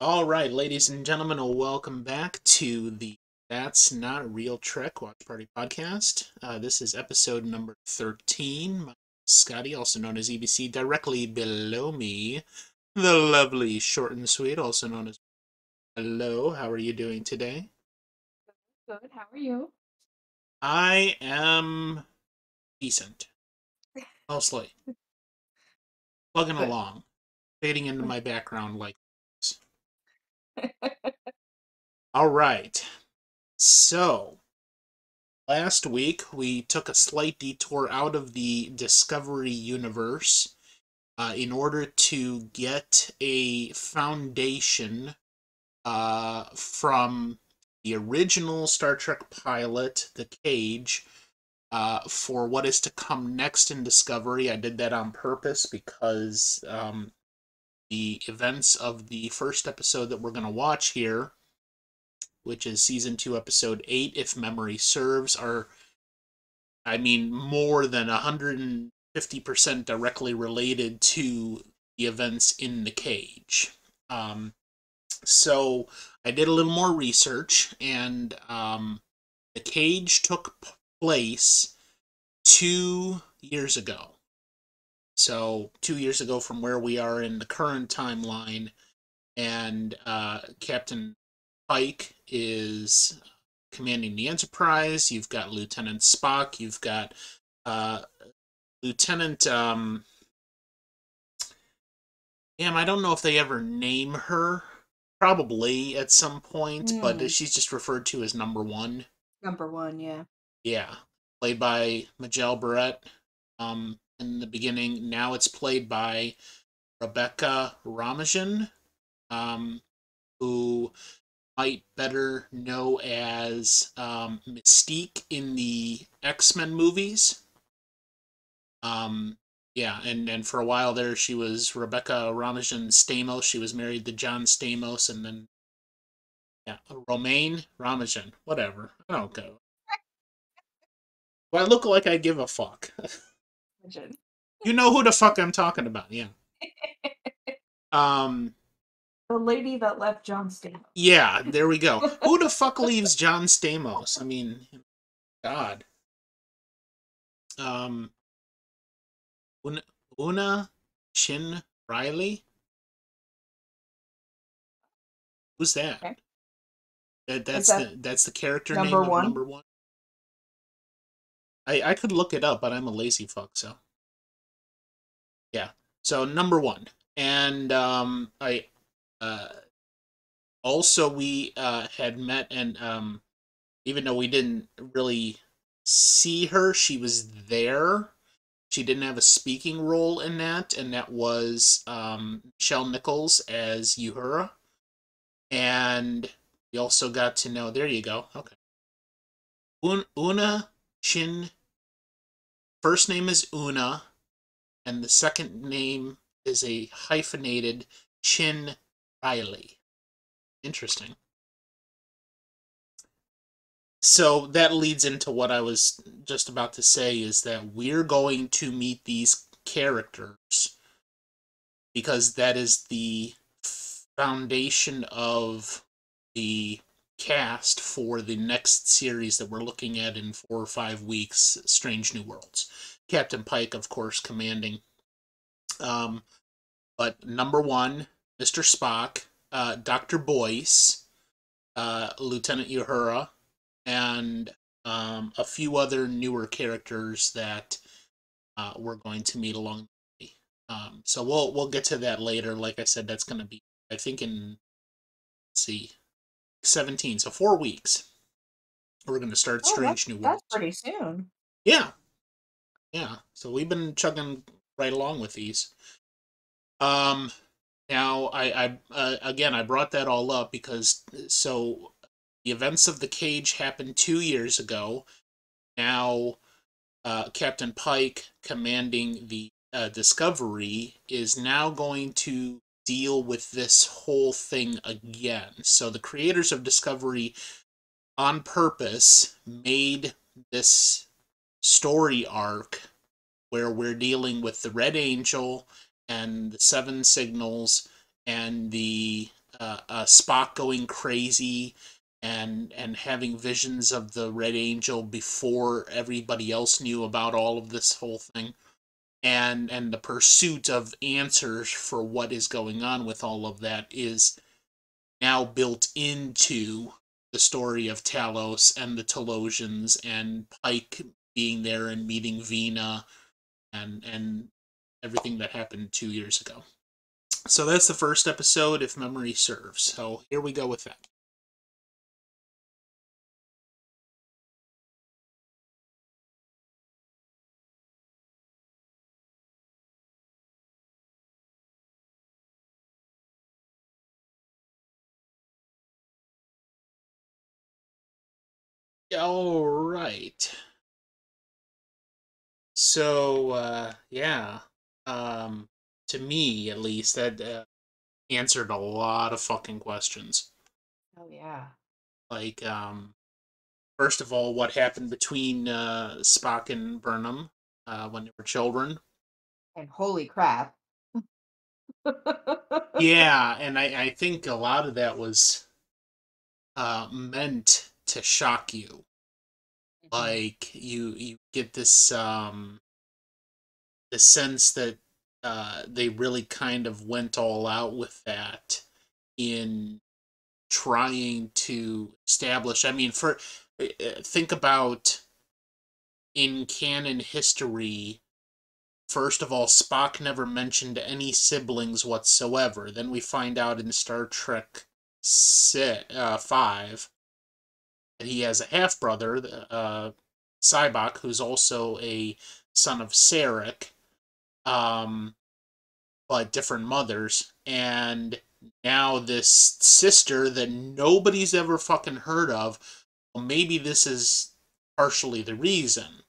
All right, ladies and gentlemen, welcome back to the That's Not Real Trek Watch Party podcast. This is episode number 13. My name is Scotty, also known as EBC. Directly below me, the lovely Short and Sweet, also known as Hello. How are you doing today? Good. How are you? I am decent, mostly. Plugging Good. along, fading into my background like this. All right, so last week, we took a slight detour out of the Discovery universe in order to get a foundation from the original Star Trek pilot, The Cage, for what is to come next in Discovery. I did that on purpose because the events of the first episode that we're going to watch here, which is season 2, episode 8, if memory serves, are more than 150% directly related to the events in the cage. So I did a little more research, and the cage took place 2 years ago. So 2 years ago from where we are in the current timeline, and Captain Pike is commanding the Enterprise. You've got Lieutenant Spock. You've got uh, Lieutenant. Damn, I don't know if they ever name her. Probably at some point, but Hmm. she's just referred to as Number One. Number one, yeah. Yeah, played by Majel Barrett. In the beginning, now it's played by Rebecca Ramajan, who might better know as Mystique in the X-Men movies. Um, yeah, and for a while there, she was Rebecca Ramajan Stamos. She was married to John Stamos, and then yeah, Romaine Ramajan. Whatever. I don't go. Do I look like I give a fuck? Imagine. You know who the fuck I'm talking about? Yeah. Um. The lady that left John Stamos. Yeah. There we go. Who the fuck leaves John Stamos? I mean, God. Um. Una Chin Riley. Who's that? Okay. That Is that's that the character name number of one? Number One. I could look it up, but I'm a lazy fuck, so yeah. So Number One, and I uh also we had met, and even though we didn't really see her, she was there. She didn't have a speaking role in that, and that was Michelle Nichols as Uhura. And we also got to know. There you go. Okay, Una Chin. First name is Una, and the second name is a hyphenated Chin Riley. Interesting. So that leads into what I was just about to say, is that we're going to meet these characters because that is the foundation of the cast for the next series that we're looking at in 4 or 5 weeks, Strange New Worlds. Captain Pike, of course, commanding. Um, but Number One, Mr. Spock, Dr. Boyce, Lieutenant Uhura, and a few other newer characters that we're going to meet along the way. So we'll get to that later. Like I said, that's going to be, I think, in, let's see, 17. So 4 weeks. We're going to start Oh, Strange New that's Worlds. pretty soon. Yeah, yeah. So we've been chugging right along with these. Um, Now I again I brought that all up because so the events of the cage happened 2 years ago. Now Captain Pike, commanding the Discovery, is now going to deal with this whole thing again. So the creators of Discovery, on purpose, made this story arc where we're dealing with the Red Angel and the Seven Signals and the Spock going crazy and having visions of the Red Angel before everybody else knew about all of this whole thing, and the pursuit of answers for what is going on with all of that is now built into the story of Talos and the Talosians and Pike being there and meeting Vina and everything that happened 2 years ago. So that's the first episode, if memory serves. So here we go with that. All right. So yeah, to me at least, that answered a lot of fucking questions. Oh yeah. Like, first of all, what happened between Spock and Burnham when they were children? And holy crap. Yeah, and I think a lot of that was meant to shock you. Mhm. Like you get this the sense that they really kind of went all out with that in trying to establish. I mean, for think about in canon history. First of all, Spock never mentioned any siblings whatsoever. Then we find out in Star Trek 5 that he has a half brother, Sybok, who's also a son of Sarek, um, but different mothers. And now this sister that nobody's ever fucking heard of. Well, maybe this is partially the reason,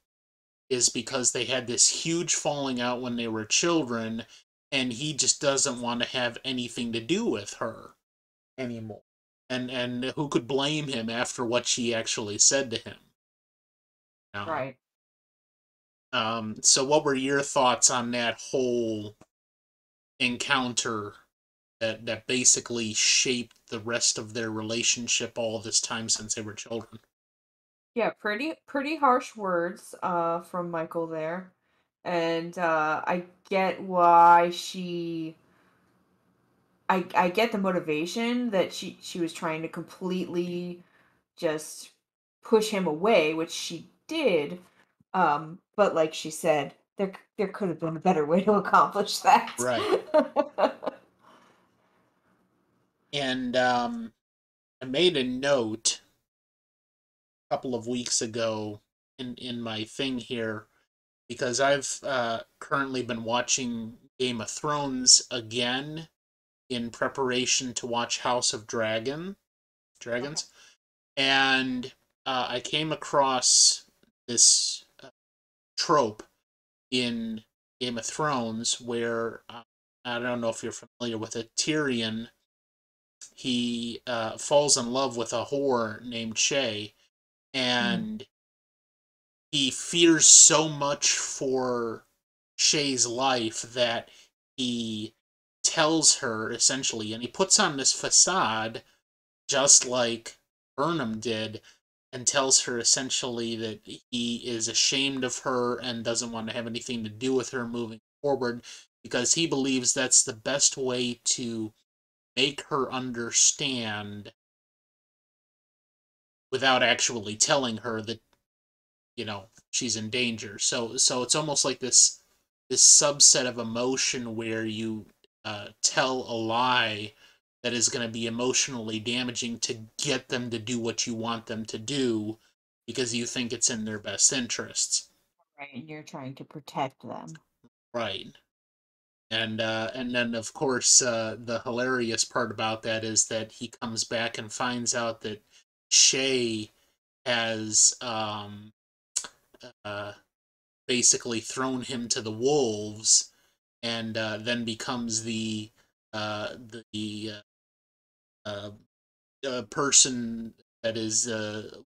is because they had this huge falling out when they were children, and he just doesn't want to have anything to do with her anymore. And who could blame him after what she actually said to him? Um, Right. so what were your thoughts on that whole encounter that basically shaped the rest of their relationship all this time since they were children? Yeah, pretty harsh words from Michael there. And I get why I get the motivation that she was trying to completely just push him away, which she did. But like she said, there could have been a better way to accomplish that. Right. And I made a note a couple of weeks ago in my thing here because I've currently been watching Game of Thrones again in preparation to watch House of Okay. Dragons, and I came across this trope in Game of Thrones where I don't know if you're familiar with it. Tyrion, he falls in love with a whore named Shay, Mm. and he fears so much for Shay's life that he tells her essentially, and he puts on this facade just like Burnham did, and tells her essentially that he is ashamed of her and doesn't want to have anything to do with her moving forward because he believes that's the best way to make her understand without actually telling her that she's in danger. So it's almost like this subset of emotion where you tell a lie that is going to be emotionally damaging to get them to do what you want them to do because you think it's in their best interests. Right, and you're trying to protect them. Right. And then of course the hilarious part about that is that he comes back and finds out that Shay has uh, basically thrown him to the wolves, and then becomes the person that is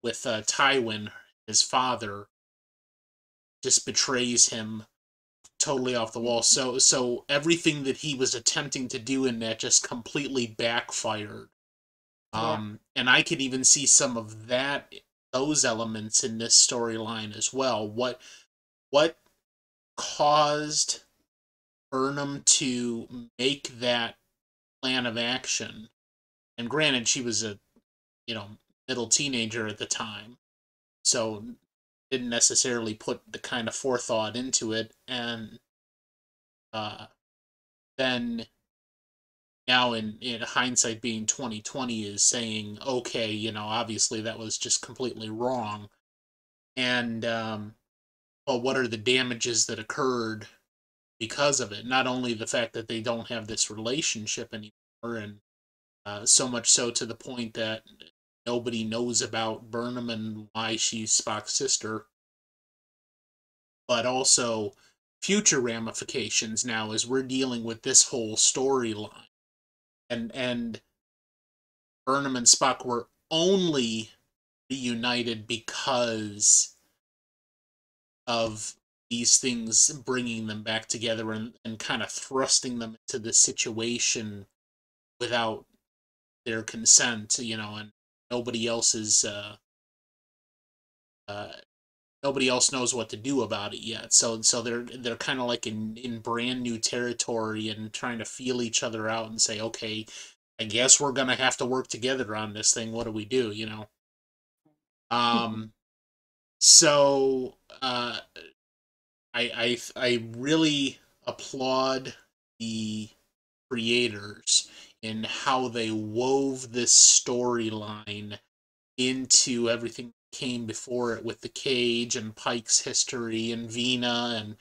with Tywin, his father, just betrays him totally off the wall. So everything that he was attempting to do in that just completely backfired. Yeah. And I could even see some of those elements in this storyline as well. What caused Burnham to make that plan of action? And granted, she was a middle teenager at the time, so didn't necessarily put the kind of forethought into it. And uh, then now in hindsight being 2020 is saying, okay, obviously that was just completely wrong. And well, what are the damages that occurred because of it? Not only the fact that they don't have this relationship anymore, and so much so to the point that nobody knows about Burnham and why she's Spock's sister, but also future ramifications now as we're dealing with this whole storyline. And Burnham and Spock were only reunited because of these things bringing them back together and kind of thrusting them into this situation without their consent, and nobody else is uh, nobody else knows what to do about it yet. So they're kind of like in brand new territory and trying to feel each other out and say, okay, I guess we're gonna have to work together on this thing. What do we do? Um. So I really applaud the creators in how they wove this storyline into everything that came before it with the cage and Pike's history and Vina,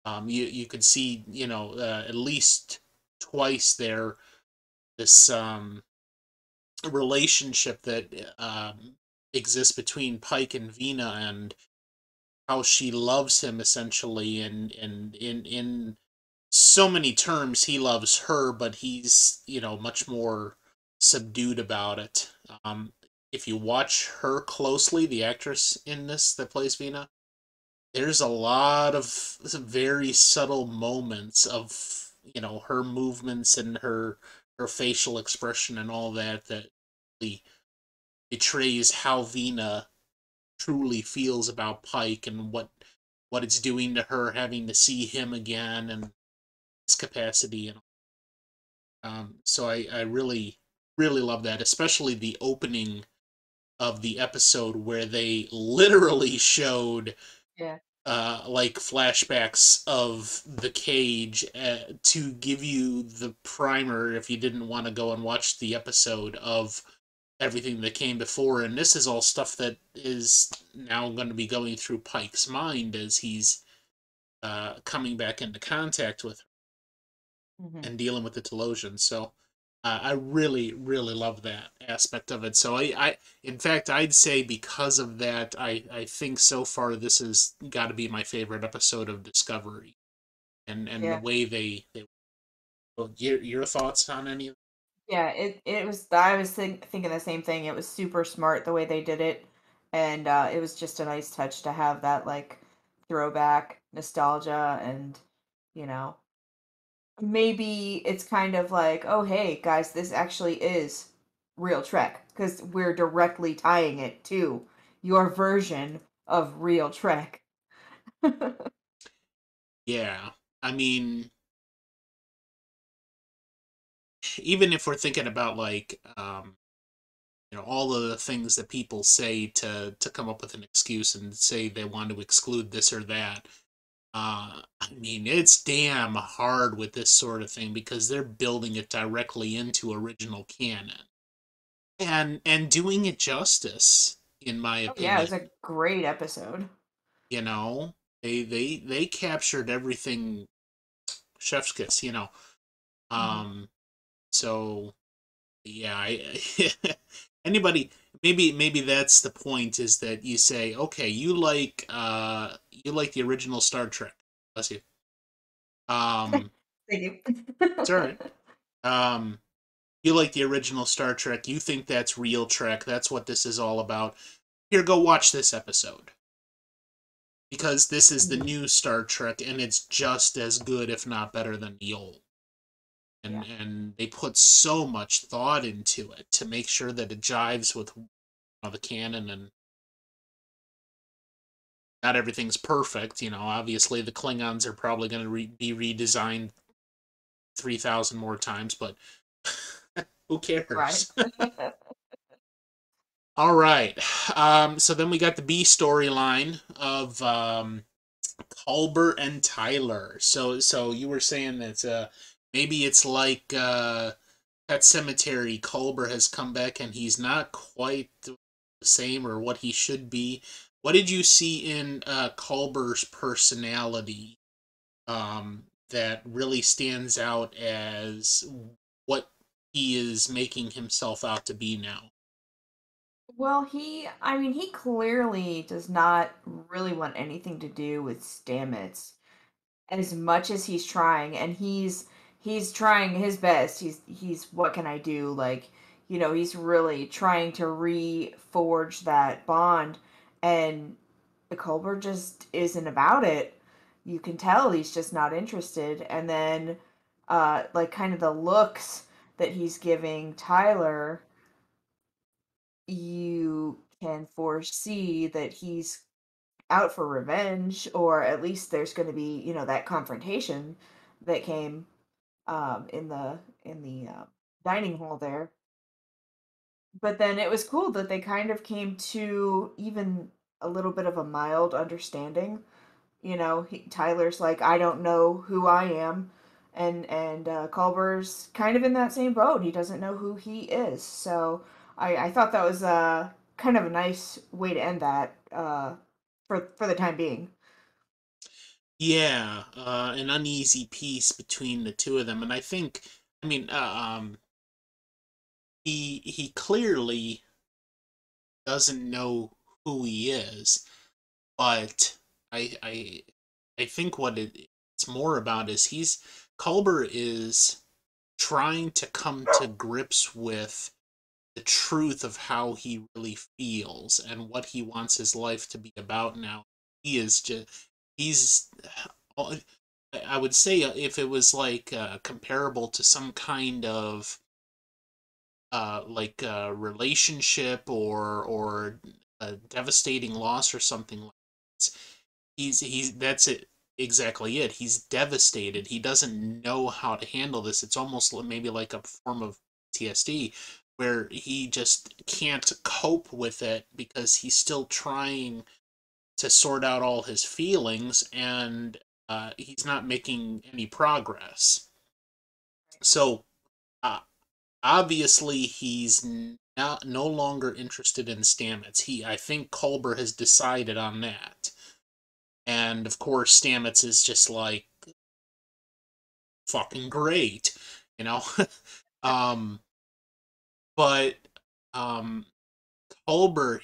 and you could see at least twice there this relationship that exists between Pike and Vina, and how she loves him essentially, and in so many terms he loves her, but he's much more subdued about it. If you watch her closely, the actress in this that plays Vina, there's a lot of very subtle moments of her movements and her facial expression and all that really betrays how Vina truly feels about Pike and what it's doing to her having to see him again and his capacity. And so I really really love that, especially the opening of the episode where they literally showed Yeah. like flashbacks of the cage to give you the primer if you didn't want to go and watch the episode of everything that came before. And this is all stuff that is now going to be going through Pike's mind as he's coming back into contact with Hmm. her and dealing with the Telosians. So I really, really love that aspect of it. So in fact, I'd say because of that, I think so far this has got to be my favorite episode of Discovery, and the Yeah. way they. Well, your thoughts on any of? Yeah, it was I was thinking the same thing. It was super smart the way they did it, and it was just a nice touch to have that like throwback nostalgia, and you know, maybe it's kind of like, oh hey guys, this actually is real Trek because we're directly tying it to your version of real Trek. Yeah, I mean, even if we're thinking about like all of the things that people say to come up with an excuse and say they want to exclude this or that. I mean, it's damn hard with this sort of thing because they're building it directly into original canon and doing it justice, in my Oh yeah, it opinion. was a great episode. You know, they captured everything chef's kiss. Hmm. Um, so yeah, anybody, maybe that's the point, is that you say, okay, you like the original Star Trek. Bless you. Um, Thank you. it's all right. Um, you like the original Star Trek. You think that's real Trek. That's what this is all about. Here, go watch this episode. because this is the Mhm. new Star Trek, and it's just as good, if not better, than the old. Yeah. And they put so much thought into it to make sure that it jives with the canon, and not everything's perfect. Obviously the Klingons are probably going to be redesigned 3,000 more times, but who Right. cares? All right. So then we got the B storyline of Culber and Tyler. So you were saying that maybe it's like Pet Cemetery. Culber has come back and he's not quite the same or what he should be. What did you see in Culber's personality that really stands out as what he is making himself out to be now? Well, I mean, he clearly does not really want anything to do with Stamets as much as he's trying, and he's trying his best. He's what can I do? Like, he's really trying to reforge that bond, and Colbert just isn't about it. You can tell he's just not interested. And then, like, kind of the looks that he's giving Tyler, you can foresee that he's out for revenge, or at least there's going to be, that confrontation that came in the dining hall there. But then it was cool that they kind of came to even a little bit of a mild understanding. Tyler's like, I don't know who I am, and Culber's kind of in that same boat. He doesn't know who he is. So I thought that was kind of a nice way to end that for the time being. Yeah, an uneasy peace between the two of them, and I mean, he clearly doesn't know who he is, but I I think what it's more about is Culber is trying to come to grips with the truth of how he really feels and what he wants his life to be about now. He is just he's I would say if it was like comparable to some kind of like a relationship or a devastating loss or something like that. He's that's it exactly it. He's devastated. He doesn't know how to handle this. It's almost maybe like a form of PTSD where he just can't cope with it because he's still trying to sort out all his feelings, and he's not making any progress. So uh, obviously he's not no longer interested in Stamets. I think Culber has decided on that. And of course Stamets is just like fucking great, you know. um but um Culber,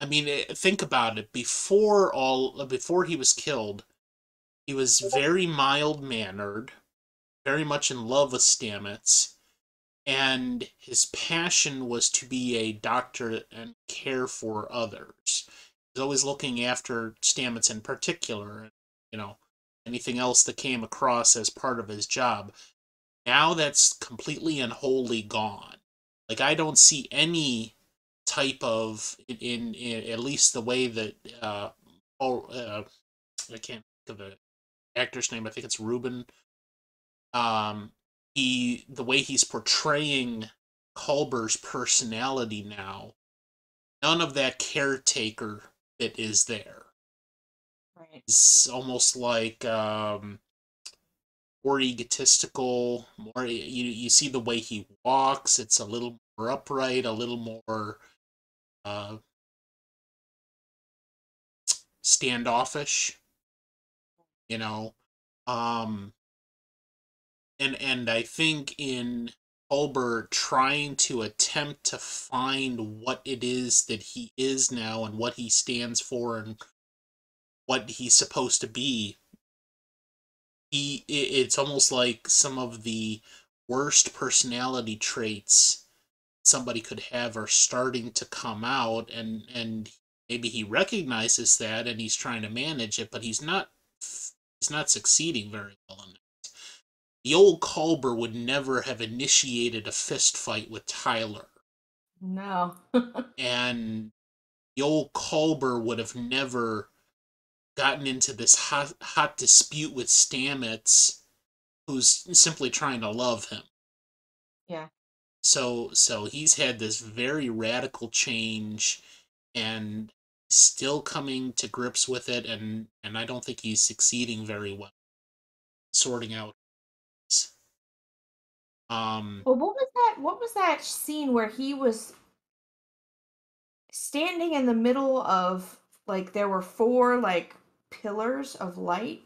I mean, think about it. Before he was killed, he was very mild mannered, very much in love with Stamets, and his passion was to be a doctor and care for others. He's always looking after Stamets in particular, and anything else that came across as part of his job. Now that's completely and wholly gone. Like I don't see any type of in at least the way that oh I can't think of the actor's name. I think it's Ruben. um the way he's portraying Culber's personality now, none of that caretaker bit is there. Right. It's almost like more egotistical, more you see the way he walks, it's a little more upright, a little more uh standoffish, you know. Um and I think in Culber trying to attempt to find what it is that he is now and what he stands for and what he's supposed to be, it's almost like some of the worst personality traits somebody could have are starting to come out, and maybe he recognizes that and he's trying to manage it, but he's not succeeding very well in it. The old Culber would never have initiated a fist fight with Tyler. No. And the old Culber would have never gotten into this hot dispute with Stamets, who's simply trying to love him. Yeah. So he's had this very radical change and still coming to grips with it, and I don't think he's succeeding very well sorting out. Well, what was that scene where he was standing in the middle of, like, there were four, like, pillars of light?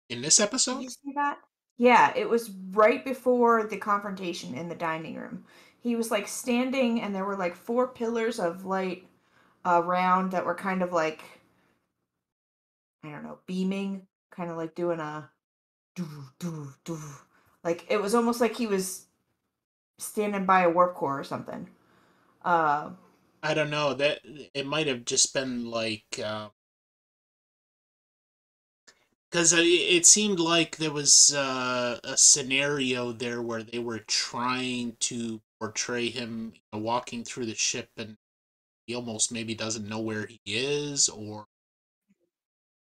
In this Did you episode, see that? Yeah, it was right before the confrontation in the dining room. He was, like, standing and there were, like, four pillars of light around that were kind of like, I don't know, beaming, kind of like doing a doo doo doo. Like, it was almost like he was standing by a warp core or something. Uh, I don't know, that it might have just been like because it seemed like there was a scenario there where they were trying to portray him, walking through the ship, and he almost maybe doesn't know where he is, or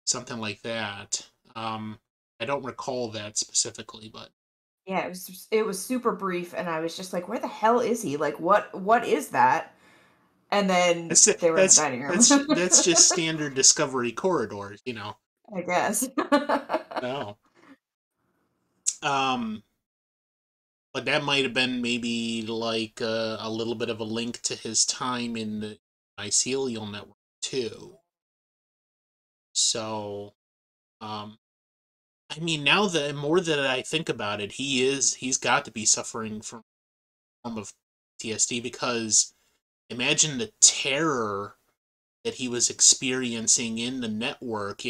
something like that. I don't recall that specifically, but yeah, it was super brief, and I was just like, where the hell is he? Like, what is that? And then that's they were in the dining room. that's just standard Discovery corridors. I guess. No. Um, but that might have been maybe like a little bit of a link to his time in the mycelial network too. So, um, I mean, now the more that I think about it, he's got to be suffering from a form of PTSD, because imagine the terror that he was experiencing in the network,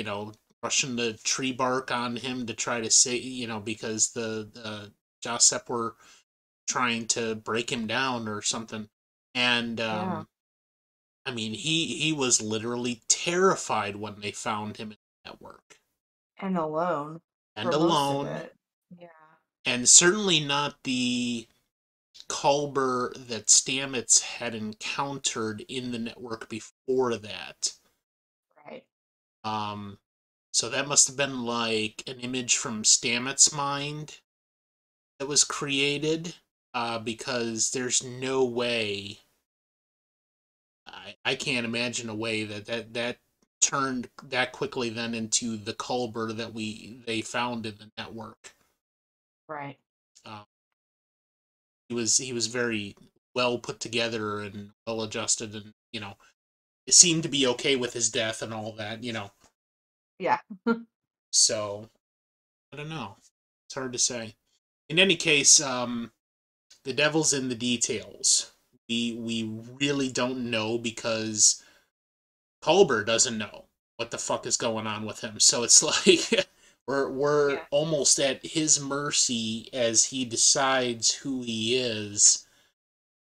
rushing the tree bark on him to try to say, because the Josep were trying to break him down or something. And Yeah, I mean, he was literally terrified when they found him in the network. and alone And for most of alone, it. Yeah. and certainly not the Culber that Stamets had encountered in the network before that. Right. Um, so that must have been like an image from Stamets' mind that was created, because there's no way. I can't imagine a way that turned that quickly then into the Culber that they found in the network. Right. Uh, he was very well put together and well adjusted, and it seemed to be okay with his death and all that. Yeah. So I don't know. It's hard to say. In any case, the devil's in the details. We really don't know, because Culber doesn't know what the fuck is going on with him. So it's like we're Yeah. almost at his mercy as he decides who he is,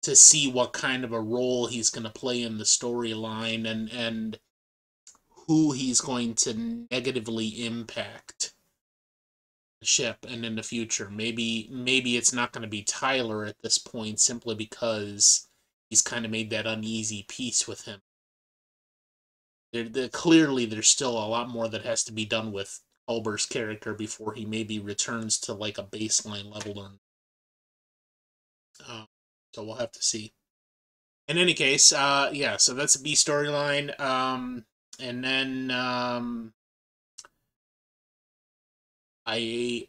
to see what kind of a role he's going to play in the storyline, and who he's going to negatively impact the ship and in the future. Maybe it's not going to be Tyler at this point, simply because he's kind of made that uneasy peace with him. Clearly, there's still a lot more that has to be done with Culber's character before he maybe returns to like a baseline level. Uh, so we'll have to see. In any case, yeah. So that's a B storyline. And then I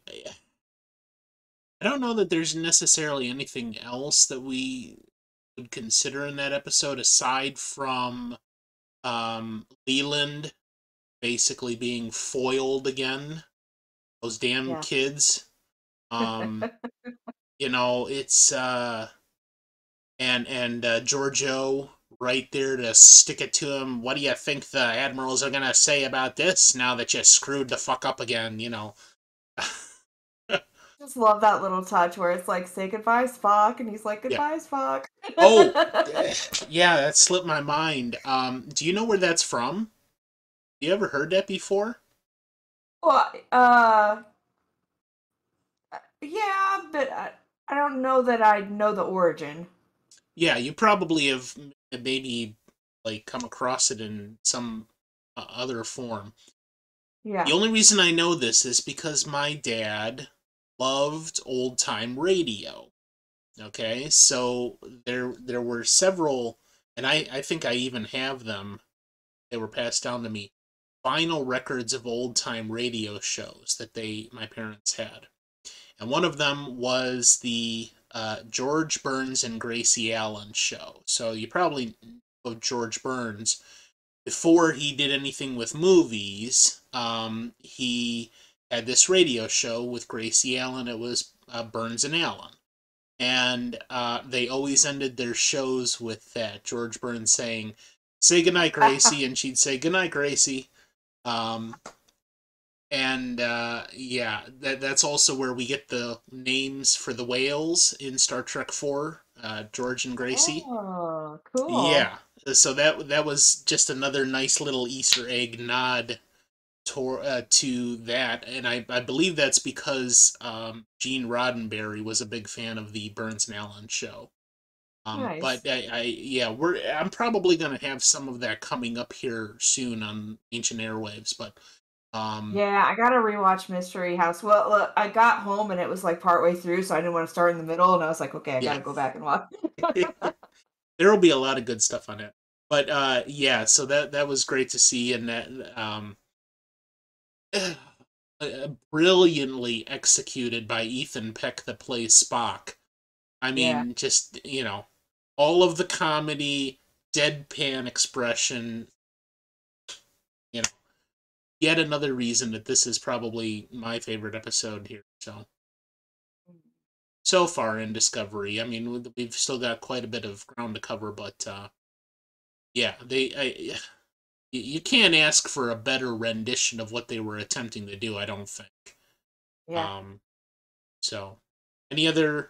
I don't know that there's necessarily anything else that we would consider in that episode, aside from Leland basically being foiled again. Those damn Yeah. kids. Um, it's and Giorgio right there to stick it to him. What do you think the admirals are gonna say about this now that you screwed the fuck up again? just love that little touch where it's like, say goodbye, Spock, and he's like, Yeah. goodbye, Spock. Oh, yeah, that slipped my mind. Do you know where that's from? You ever heard that before? Well, yeah, but I don't know that I know the origin. Yeah, you probably have maybe like come across it in some other form. The Yeah. only reason I know this is because my dad loved old time radio. Okay, so there were several, and I think I even have them. They were passed down to me. Vinyl records of old time radio shows that my parents had, and one of them was the George Burns and Gracie Allen show. So you probably know of George Burns before he did anything with movies. He had this radio show with Gracie Allen. It was Burns and Allen. And they always ended their shows with that. George Burns saying, "Say goodnight, Gracie," and she'd say, "Goodnight, Gracie." Um, and yeah, that's also where we get the names for the whales in Star Trek 4, George and Gracie. Oh, cool. Yeah, so that was just another nice little Easter egg nod to that, and I believe that's because Gene Roddenberry was a big fan of the Burns and Allen show. But Nice. yeah, I'm probably gonna have some of that coming up here soon on Ancient Airwaves, but um, Yeah, I gotta rewatch Mystery House. Well, look, I got home and it was like partway through, so I didn't want to start in the middle, and I was like, okay, I yeah, gotta go back and watch. there will be a lot of good stuff on it. But yeah, so that was great to see, and that brilliantly executed by Ethan Peck that plays Spock. I Yeah. mean, just, all of the comedy, deadpan expression, you know, yet another reason that this is probably my favorite episode here. So far in Discovery, I mean, we've still got quite a bit of ground to cover, but yeah, you can't ask for a better rendition of what they were attempting to do, I don't think. Yeah. Um, so, any other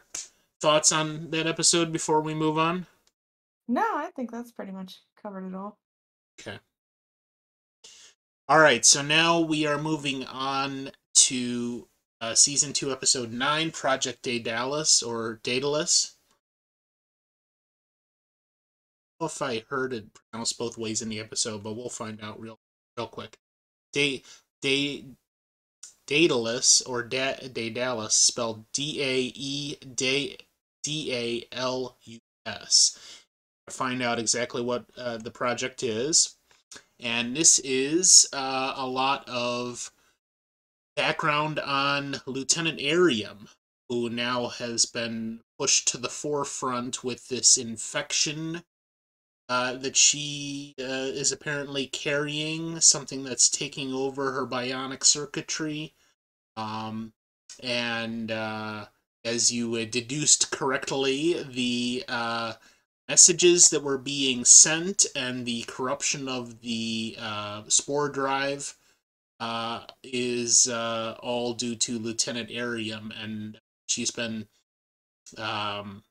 thoughts on that episode before we move on? No, I think that's pretty much covered it all. Okay. All right, so now we are moving on to season 2, episode 9, Project Daedalus or Daedalus. I don't know if I heard it pronounced both ways in the episode, but we'll find out real quick. Da, da, Daedalus or Daedalus, spelled Daedalus. Find out exactly what the project is. And this is a lot of background on Lieutenant Arium, who now has been pushed to the forefront with this infection that she is apparently carrying, something that's taking over her bionic circuitry. Um, and as you deduced correctly, the messages that were being sent and the corruption of the spore drive is all due to Lieutenant Arium, and she's been um,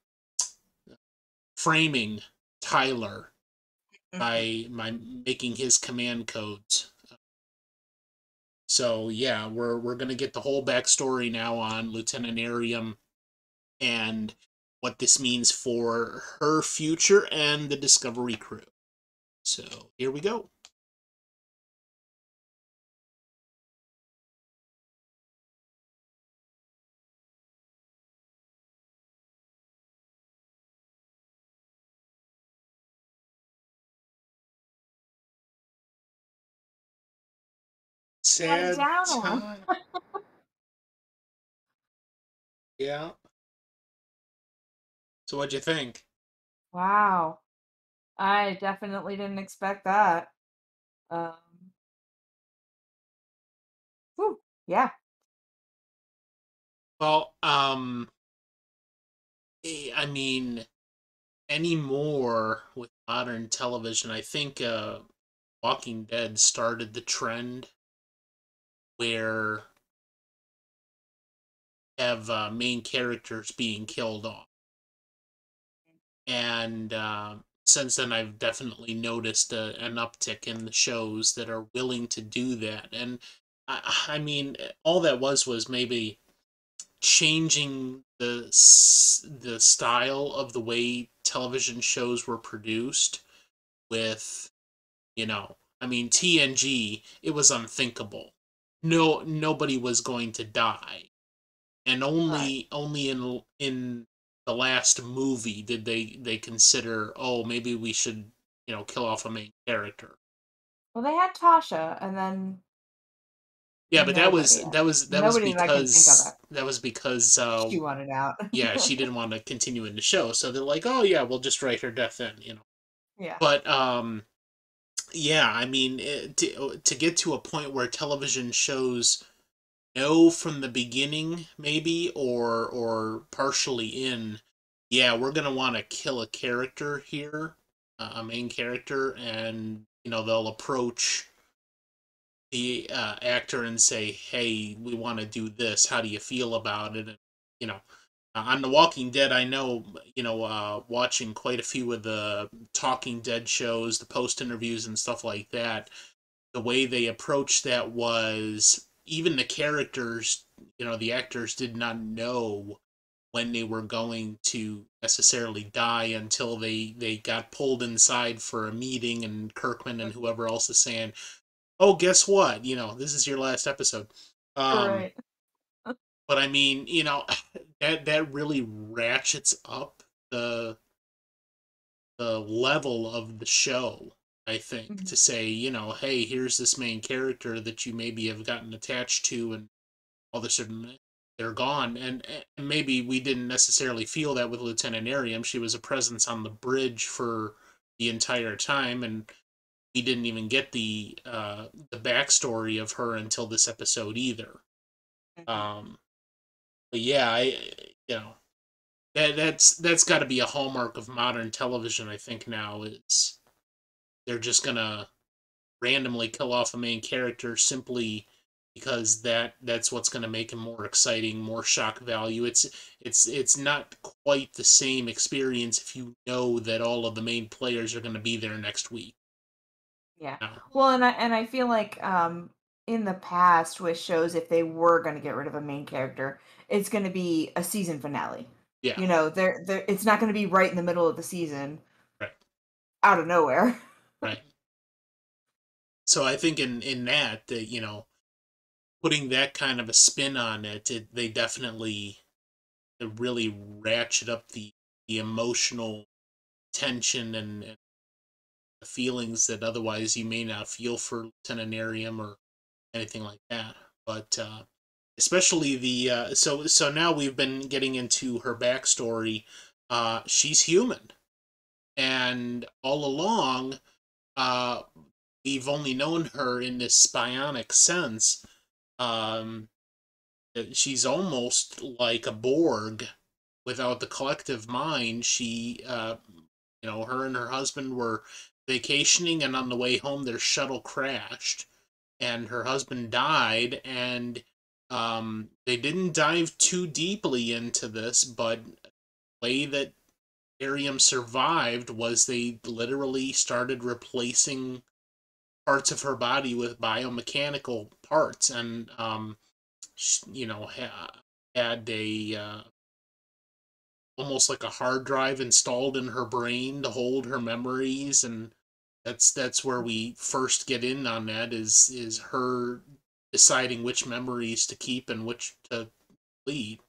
framing Tyler by making his command codes. So yeah, we're gonna get the whole backstory now on Lieutenant Arium and what this means for her future and the Discovery crew. So here we go. What a Sad downer. time. Yeah. So what'd you think? Wow. I definitely didn't expect that. Um, whew, yeah. Well, I mean, anymore with modern television, I think Walking Dead started the trend where have main characters being killed off. And since then, I've definitely noticed an uptick in the shows that are willing to do that. And I mean, all that was maybe changing the style of the way television shows were produced with, I mean, TNG, it was unthinkable. Nobody was going to die. And Right. only in the last movie did they consider, oh, maybe we should, kill off a main character. Well, they had Tasha, and then Yeah, but that was nobody that else. was that was Nobody that I can think of because that was because she wanted out. yeah, she didn't want to continue in the show. So they're like, "Oh yeah, we'll just write her death in." Yeah. But yeah, I mean, to get to a point where television shows know from the beginning, maybe, or partially in, yeah, we're gonna want to kill a character here, a main character, and they'll approach the actor and say, "Hey, we want to do this. How do you feel about it?" And you know, on The Walking Dead, I know, watching quite a few of the Talking Dead shows, the post interviews and stuff like that, the way they approached that was even the characters, the actors did not know when they were going to necessarily die until they got pulled inside for a meeting, and Kirkman and whoever else is saying, "Oh, guess what? This is your last episode." Um, Right. but I mean, that really ratchets up the level of the show, I think, Mhm. to say, hey, here's this main character that you maybe have gotten attached to, and all of a sudden they're gone. And maybe we didn't necessarily feel that with Lieutenant Arium. She was a presence on the bridge for the entire time, and we didn't even get the backstory of her until this episode either. Mhm. Um, but yeah, you know that's got to be a hallmark of modern television. I think now is they're just gonna randomly kill off a main character simply because that's what's going to make him more exciting, more shock value. It's not quite the same experience if you know that all of the main players are going to be there next week. Yeah. Now, Well, and I feel like in the past with shows, if they were going to get rid of a main character, it's going to be a season finale. yeah, They're it's not going to be right in the middle of the season right, out of nowhere. right. So I think in that, putting that kind of a spin on it, they definitely really ratchet up the emotional tension and the feelings that otherwise you may not feel for Lieutenant Arium or anything like that. But especially so now we've been getting into her backstory. She's human, and all along, uh, we've only known her in this bionic sense. Um, she's almost like a Borg without the collective mind. Her and her husband were vacationing, and on the way home, their shuttle crashed, and her husband died. And they didn't dive too deeply into this, but the way that Arium survived was they literally started replacing parts of her body with biomechanical parts, and had a almost like a hard drive installed in her brain to hold her memories, and that's where we first get in on that is her deciding which memories to keep and which to delete.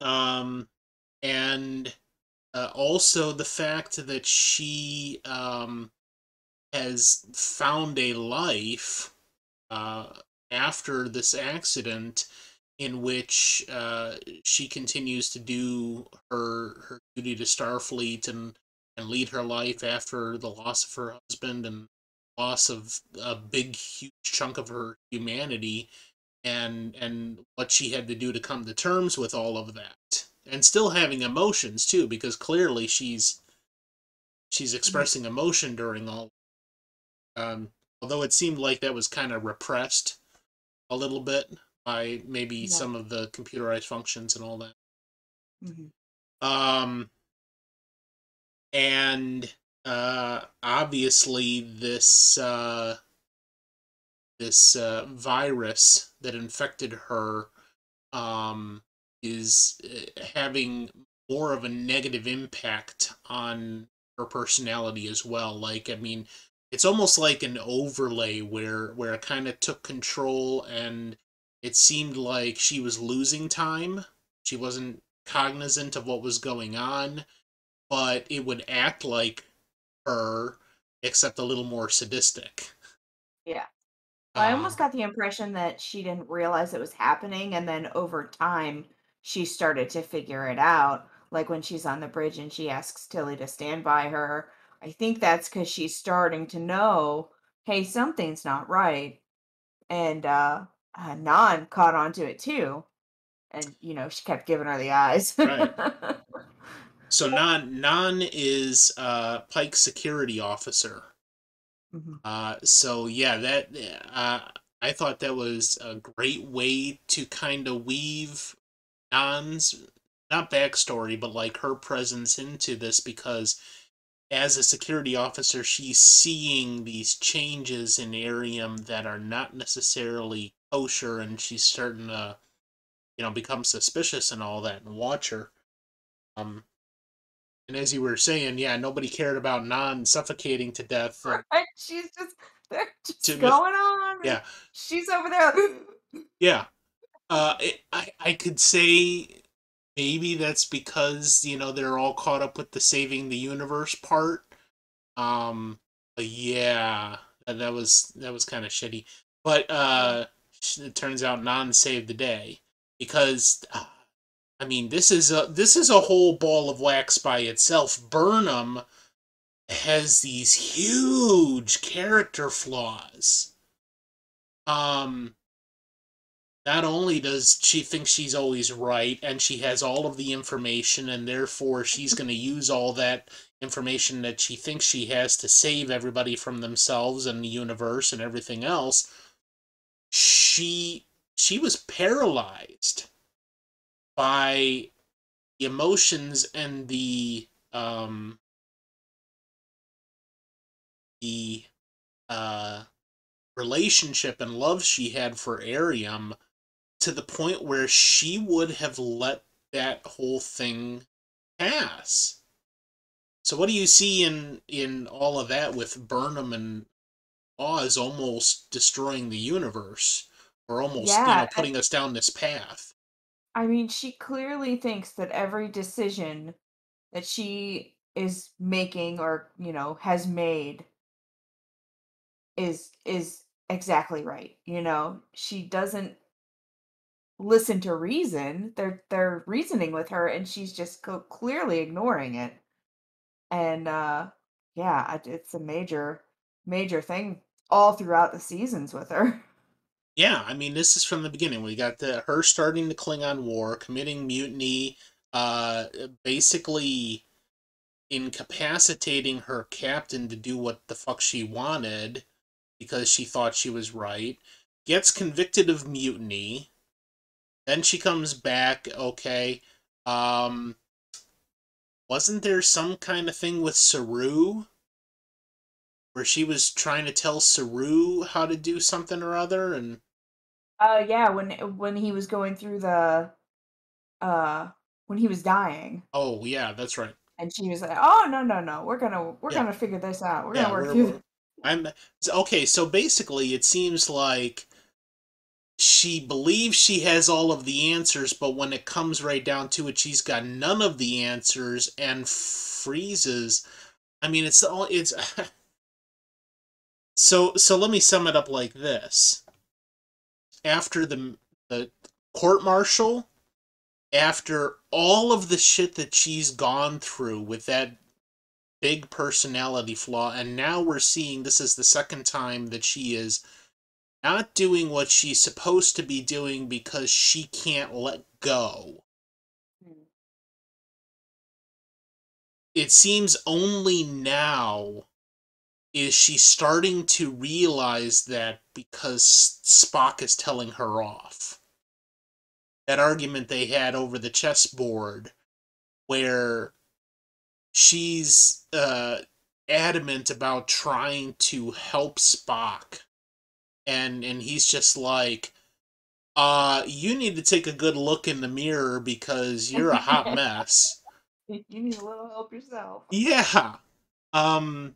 um and also the fact that she has found a life uh after this accident, in which she continues to do her duty to Starfleet and lead her life after the loss of her husband and loss of a big huge chunk of her humanity, and what she had to do to come to terms with all of that, and still having emotions too, because clearly she's Mhm. expressing emotion during all. um Although it seemed like that was kind of repressed a little bit. by maybe No. some of the computerized functions and all that. Mhm. Um, and obviously this virus that infected her is having more of a negative impact on her personality as well. Like, I mean, it's almost like an overlay where it kind of took control, and it seemed like she was losing time. She wasn't cognizant of what was going on, but it would act like her, except a little more sadistic. Yeah. I almost Um, got the impression that she didn't realize it was happening, and then over time, she started to figure it out. Like when she's on the bridge and she asks Tilly to stand by her. I think that's because she's starting to know, hey, something's not right. And Nan caught on to it too. And, she kept giving her the eyes. right. So Nan is Pike's security officer. Mhm. So yeah, that I thought that was a great way to kind of weave Nan's not backstory, but like her presence into this, because as a security officer, she's seeing these changes in Arium that are not necessarily kosher, and she's starting to, become suspicious and all that, and watch her. Um, and as you were saying, yeah, nobody cared about Nan suffocating to death. Right? She's just, they're just To going on. And yeah, she's over there. yeah. I could say maybe that's because they're all caught up with the saving the universe part. But yeah, that was kind of shitty. But Yeah. it turns out Nan saved the day because I mean this is a whole ball of wax by itself. Burnham has these huge character flaws. Um, Not only does she think she's always right and she has all of the information, and therefore she's going to use all that information that she thinks she has to save everybody from themselves and the universe and everything else, she was paralyzed by the emotions and the uh relationship and love she had for Arium, to the point where she would have let that whole thing pass. So what do you see in all of that with Burnham and Oz almost destroying the universe, or almost, Yeah. putting us down this path? I mean, she clearly thinks that every decision that she is making or, has made is exactly right. She doesn't listen to reason. They're reasoning with her and she's just clearly ignoring it. And yeah, it's a major thing all throughout the seasons with her. Yeah, I mean, this is from the beginning. We got her starting the Klingon War, committing mutiny, uh, basically incapacitating her captain to do what the fuck she wanted because she thought she was right, gets convicted of mutiny, then she comes back, okay. Um, wasn't there some kind of thing with Saru where she was trying to tell Saru how to do something or other, and Yeah, when he was going through uh when he was dying. oh yeah, that's right. And she was like, "Oh, no, no, no. We're Yeah, gonna figure this out. We're gonna yeah, work through we're I'm okay, so basically it seems like she believes she has all of the answers, but when it comes right down to it, she's got none of the answers and freezes. I mean, it's so let me sum it up like this. After the court martial, after all of the shit that she's gone through with that big personality flaw, and now we're seeing this is the second time that she is not doing what she's supposed to be doing because she can't let go. Mm. It seems only now is she starting to realize that because Spock is telling her off. that argument they had over the chessboard where she's adamant about trying to help Spock, and he's just like, you need to take a good look in the mirror because you're a hot mess. You need a little help yourself. Yeah. Um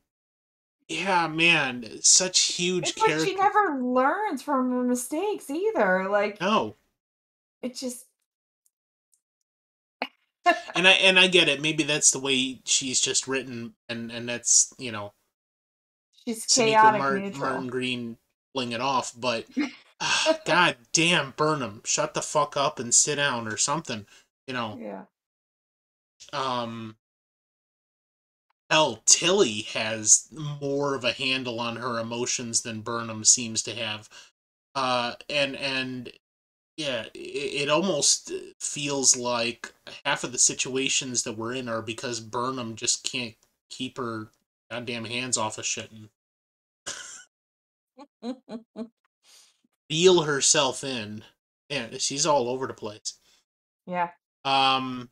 yeah, man, such huge It's like she character. never learns from her mistakes either. Like No. it just And I get it. Maybe that's the way she's just written, and that's, she's Sonequa chaotic Martin neutral. Green pulling it off, but god damn, Burnham, shut the fuck up and sit down or something. You know. Yeah. Um Hell, Tilly has more of a handle on her emotions than Burnham seems to have. And yeah, it almost feels like half of the situations that we're in are because Burnham just can't keep her goddamn hands off of shit and reel herself in. Yeah, she's all over the place. Yeah. Um,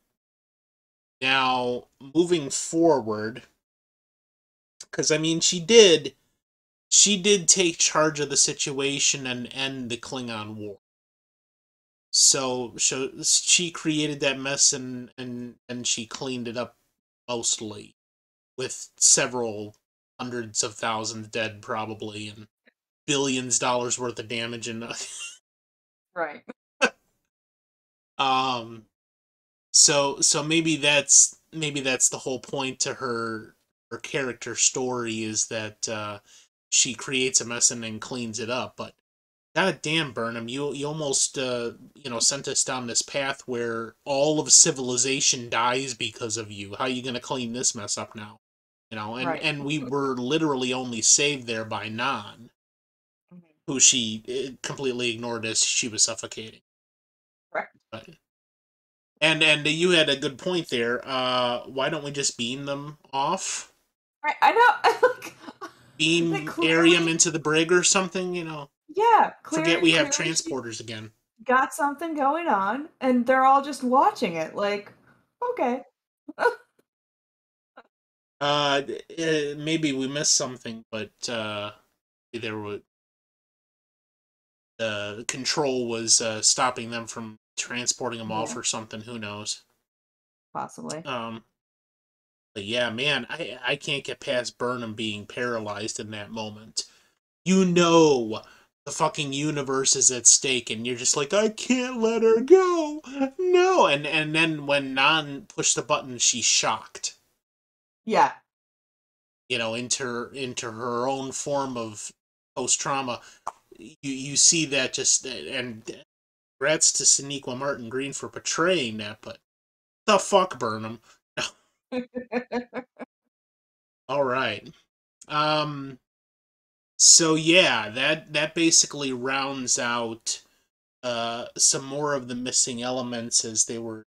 Now moving forward, because I mean, she did take charge of the situation and end the Klingon War. So she created that mess and she cleaned it up mostly, with several hundreds of thousands dead probably and billions dollars worth of damage and Right. um so maybe that's the whole point to her character story, is that she creates a mess and then cleans it up. But god damn, Burnham, you almost sent us down this path where all of civilization dies because of you. How are you going to clean this mess up now? And Right. and we were literally only saved there by Nan, Mhm. who she completely ignored as she was suffocating. Right. But, and you had a good point there. Why don't we just beam them off? Right. I know. Like Beam Arium clearly, into the brig or something? yeah, Forget clearly, we have clearly she's transporters again. got something going on, and they're all just watching it. Like, okay. Maybe we missed something, but there were the control was stopping them from transporting them off Yeah, or something. Who knows? possibly. Um, but yeah, man, I can't get past Burnham being paralyzed in that moment. The fucking universe is at stake, and you're just like, I can't let her go. No, and then when Nan pushed the button, she's shocked. Yeah. Into her own form of post trauma. You see that, just, and congrats to Sonequa Martin Green for portraying that, but the fuck, Burnham. All right. Um. So yeah, that basically rounds out some more of the missing elements as they were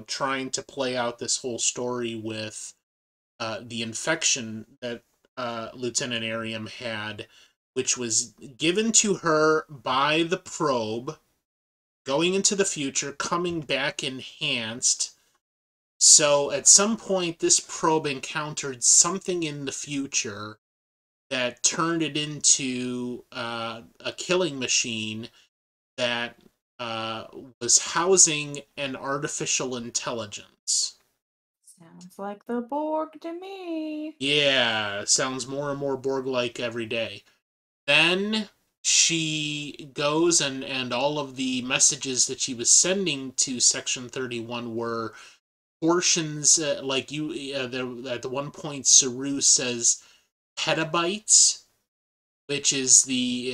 trying to play out this whole story with the infection that Lieutenant Arium had, which was given to her by the probe, going into the future, coming back enhanced. So at some point, this probe encountered something in the future that turned it into a killing machine that uh, was housing an artificial intelligence. Sounds like the Borg to me. Yeah, sounds more and more Borg-like every day. Then she goes, and all of the messages that she was sending to Section 31 were portions, like at the one point Saru says petabytes, which is the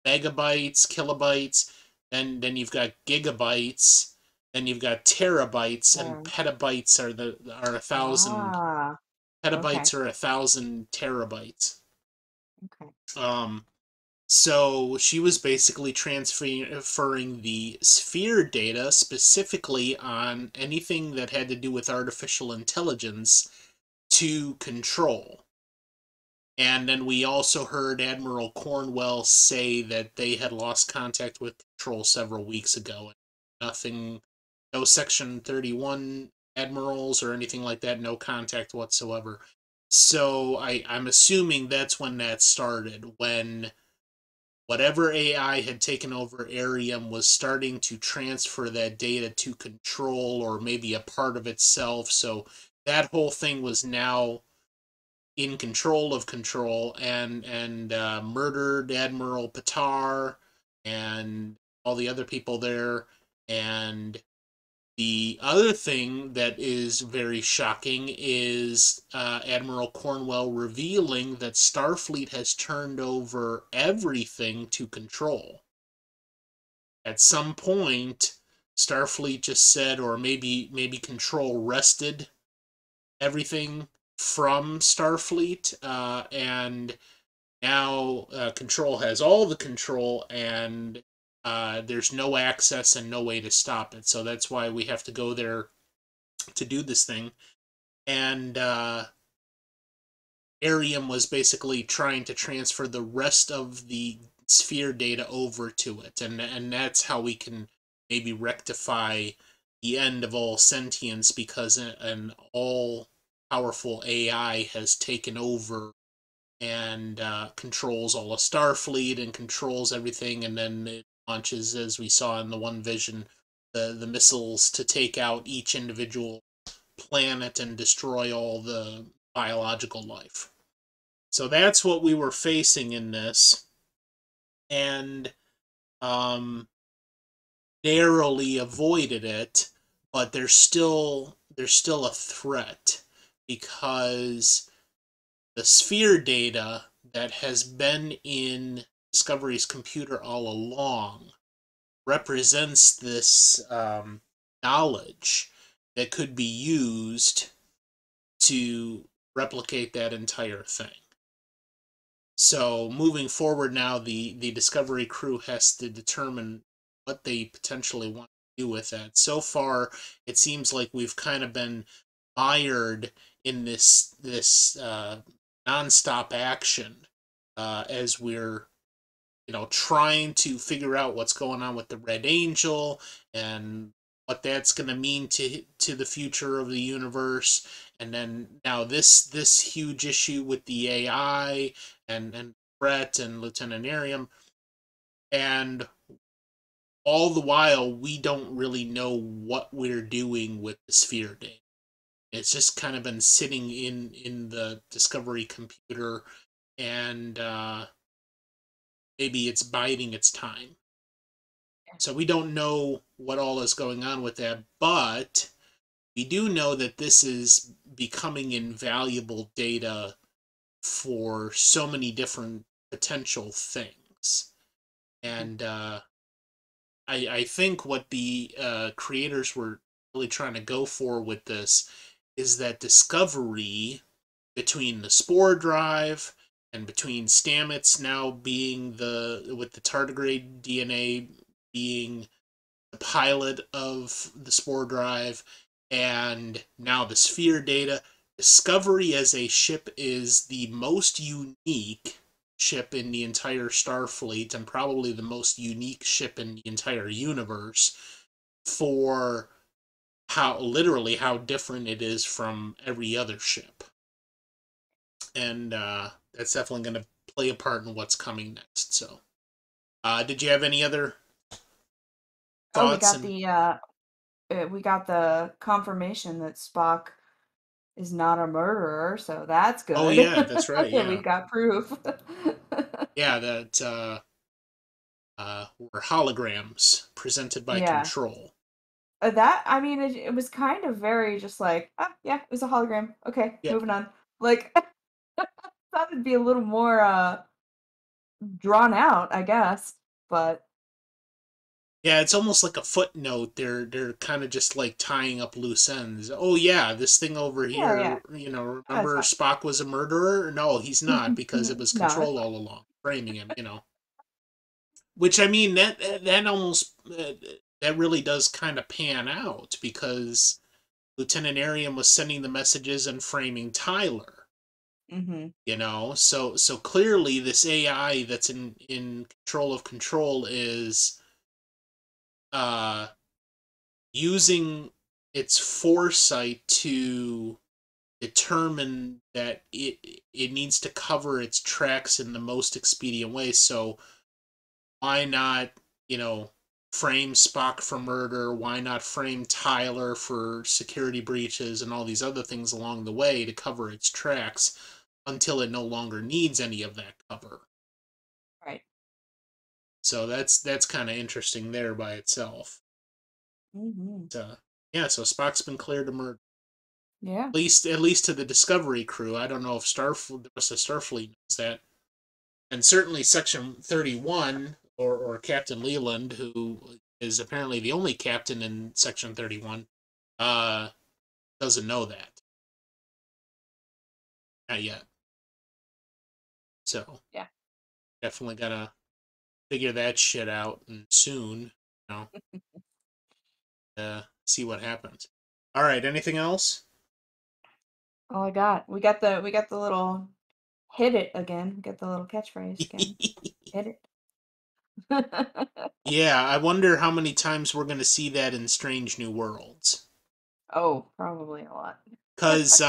megabytes, kilobytes. Then you've got gigabytes. Then you've got terabytes, and Um, petabytes are 1,000. ah, okay. Petabytes are 1,000 terabytes. Okay. Um, so she was basically transferring the sphere data specifically on anything that had to do with artificial intelligence to control. And then we also heard Admiral Cornwell say that they had lost contact with Control several weeks ago. Nothing, no Section 31 admirals or anything like that, no contact whatsoever. So I'm assuming that's when that started, when whatever AI had taken over Arium was starting to transfer that data to Control, or maybe a part of itself. So that whole thing was now in control of Control, and murdered Admiral Patar and all the other people there. And the other thing that is very shocking is Admiral Cornwell revealing that Starfleet has turned over everything to Control. At some point, Starfleet just said, or maybe Control wrested everything from Starfleet, and now Control has all the control, and there's no access and no way to stop it. So that's why we have to go there to do this thing. And Arium was basically trying to transfer the rest of the sphere data over to it, and that's how we can maybe rectify the end of all sentience, because an all powerful AI has taken over and controls all of Starfleet and controls everything, and then it launches, as we saw in the one vision, the missiles to take out each individual planet and destroy all the biological life. So that's what we were facing in this, and narrowly avoided it, but there's still a threat, because the sphere data that has been in Discovery's computer all along represents this knowledge that could be used to replicate that entire thing. So moving forward now, the Discovery crew has to determine what they potentially want to do with that. So far, it seems like we've kind of been mired in this nonstop action, as we're trying to figure out what's going on with the Red Angel and what that's going to mean to the future of the universe. And then now this huge issue with the AI and Brett and Lieutenant Arium, and all the while we don't really know what we're doing with the sphere data. It's just kind of been sitting in the Discovery computer, and maybe it's biding its time. So we don't know what all is going on with that, but we do know that this is becoming invaluable data for so many different potential things. And I think what the creators were really trying to go for with this is that Discovery, between the spore drive and between Stamets now being with the tardigrade DNA being the pilot of the spore drive, and now the sphere data, Discovery as a ship is the most unique ship in the entire Starfleet, and probably the most unique ship in the entire universe, for how different it is from every other ship. And that's definitely going to play a part in what's coming next. So did you have any other Oh, thoughts? we got the confirmation that Spock is not a murderer, so that's Oh good. yeah, that's right. We Yeah, got proof. yeah, that were holograms presented by Yeah. Control. That I mean, it was kind of very just like, "Ah, yeah, it was a hologram. Okay, Yeah, moving on." Like, thought it'd be a little more, drawn out, I guess, but yeah, it's almost like a footnote. They're kind of just like tying up loose ends. Oh yeah, this thing over yeah, yeah. here. That's Remember Spock was a murderer? No, he's not, fine. because it was No, it's Control all along, framing him. Which, I mean, that almost that really does kind of pan out, because Lieutenant Arium was sending the messages and framing Tyler. fine. Mhm. So clearly this AI that's in control of Control is uh, using its foresight to determine that it needs to cover its tracks in the most expedient way. So why not, you know, frame Spock for murder? Why not frame Tyler for security breaches and all these other things along the way to cover its tracks until it no longer needs any of that cover? Right. So that's kind of interesting there by itself. Hmm. Yeah, so Spock's been cleared to murder. Yeah. At least to the Discovery crew. I don't know if the rest of Starfleet knows that, and certainly Section 31 or Captain Leland, who is apparently the only captain in Section 31, uh, doesn't know that. Not yet. So Yeah. definitely gotta figure that shit out and soon, you know, see what happens. All right, anything else? Oh my God. We got the little hit it again. We got the little catchphrase again. Hit it. Yeah, I wonder how many times we're gonna see that in Strange New Worlds. Oh, probably a lot. Cause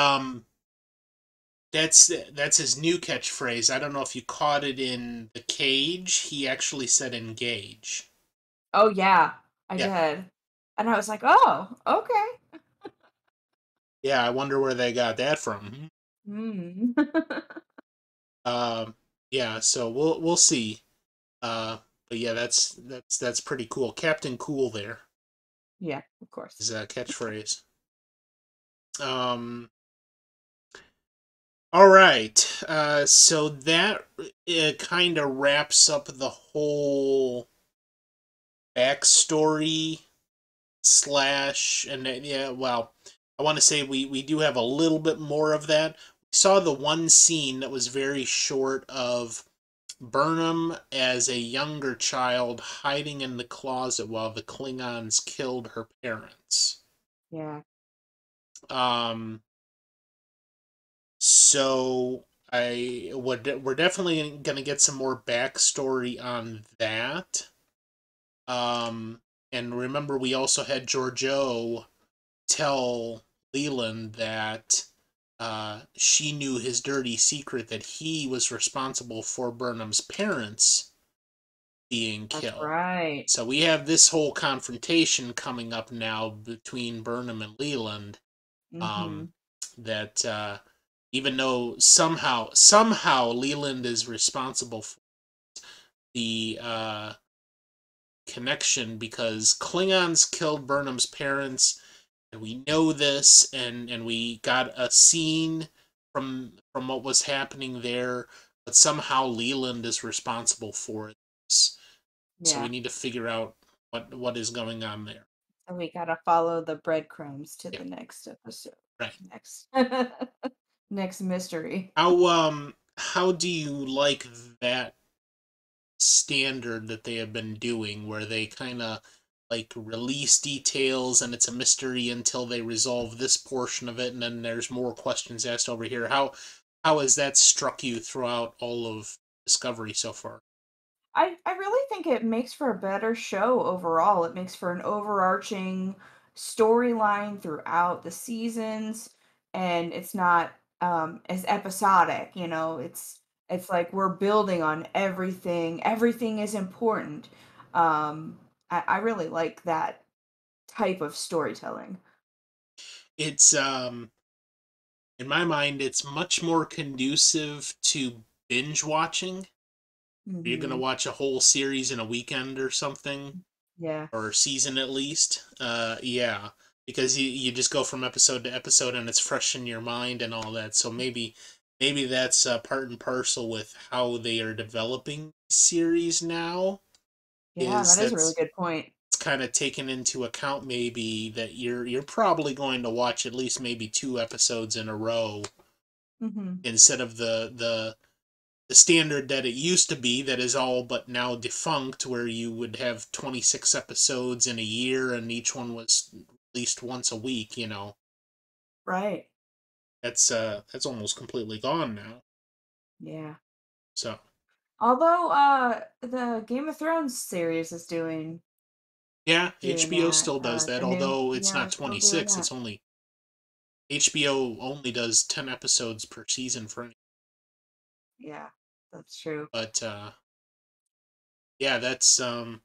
that's his new catchphrase. I don't know if you caught it in The Cage. He actually said engage. Oh yeah, I Yeah. did. And I was like, "Oh, okay." Yeah, I wonder where they got that from. Hmm. Um yeah, so we'll see. But yeah, that's pretty cool. Captain Cool there Yeah, of course. is a catchphrase. Um all right. So that it kind of wraps up the whole backstory slash and yeah, well, I want to say we do have a little bit more of that. We saw the one scene that was very short of Burnham as a younger child hiding in the closet while the Klingons killed her parents. Yeah. Um, so we're definitely gonna get some more backstory on that. Um, and remember, we also had Georgiou tell Leland that she knew his dirty secret that he was responsible for Burnham's parents being That's killed. right. So we have this whole confrontation coming up now between Burnham and Leland. Mhm. Um, that even though somehow Leland is responsible for the connection because Klingons killed Burnham's parents, and we know this, and we got a scene from what was happening there, but somehow Leland is responsible for this. So we Yeah. need to figure out what is going on there. So we gotta follow the breadcrumbs to Yeah, the next episode. right. Next next mystery. How do you like that standard that they have been doing where they kind of like release details and it's a mystery until they resolve this portion of it and then there's more questions asked over here. How has that struck you throughout all of Discovery so far? I really think it makes for a better show overall. It makes for an overarching storyline throughout the seasons, and it's not as episodic, you know. It's like we're building on everything. Everything is important. I really like that type of storytelling. It's in my mind it's much more conducive to binge watching. You're going to Hmm. watch a whole series in a weekend or something Yeah. or season at least. Yeah, because you just go from episode to episode and it's fresh in your mind and all that. So maybe that's part and parcel with how they are developing series now. Yeah, Is that is a really that's good point. it's kind of taken into account maybe that you're probably going to watch at least maybe two episodes in a row Hmm. instead of the standard that it used to be that is all but now defunct where you would have 26 episodes in a year and each one was released once a week, you know. Right. That's almost completely gone now. Yeah. So Although the Game of Thrones series is doing Yeah, doing HBO that. still does that, The new, although it's yeah, they're not still doing 26. that. It's only HBO only does 10 episodes per season for any. Yeah, that's true. But yeah, that's a